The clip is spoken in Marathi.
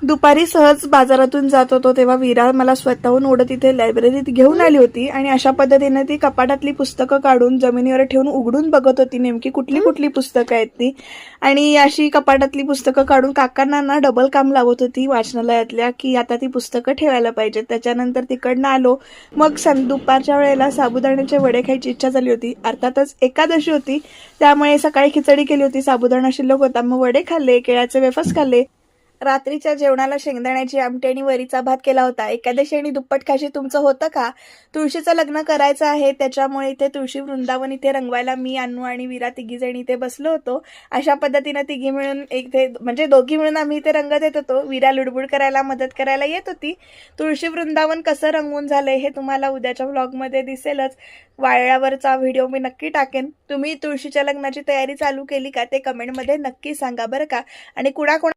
दुपारी सहज बाजारातून जात होतो तेव्हा विरा मला स्वतःहून ओढत इथे लायब्ररीत घेऊन आली होती आणि अशा पद्धतीने ती कपाटातली पुस्तकं काढून जमिनीवर ठेवून उघडून बघत होती नेमकी कुठली कुठली पुस्तकं आहेत ती. आणि अशी कपाटातली पुस्तकं काढून काकांना ना डबल काम लावत होती वाचनालयातल्या की आता ती पुस्तकं ठेवायला पाहिजेत. त्याच्यानंतर तिकडनं आलो. मग दुपारच्या वेळेला साबुदाण्याचे वडे खायची इच्छा झाली होती. अर्थातच एकादशी होती त्यामुळे सकाळी खिचडी केली होती, साबुदाणा शिल्लक होता, मग वडे खाल्ले, केळ्याचे वेफर्स खाल्ले. रात्रीच्या जेवणाला शेंगदाण्याची आमटी आणि वरीचा भात केला होता. एकादशी आणि दुप्पट खाशी तुमचं होतं का? तुळशीचं लग्न करायचं आहे त्याच्यामुळे इथे तुळशी वृंदावन इथे रंगवायला मी, अन्नू आणि वीरा तिघी जणी इथे बसलो होतो. अशा पद्धतीनं तिघी मिळून म्हणजे दोघी मिळून आम्ही इथे रंगत येत होतो. वीरा लुडबुड करायला मदत करायला येत होती. तुळशी वृंदावन कसं रंगवून झालंय हे तुम्हाला उद्याच्या व्लॉगमध्ये दिसेलच. वाळल्यावरचा व्हिडिओ मी नक्की टाकेन. तुम्ही तुळशीच्या लग्नाची तयारी चालू केली का ते कमेंटमध्ये नक्की सांगा बरं का. आणि तुळशी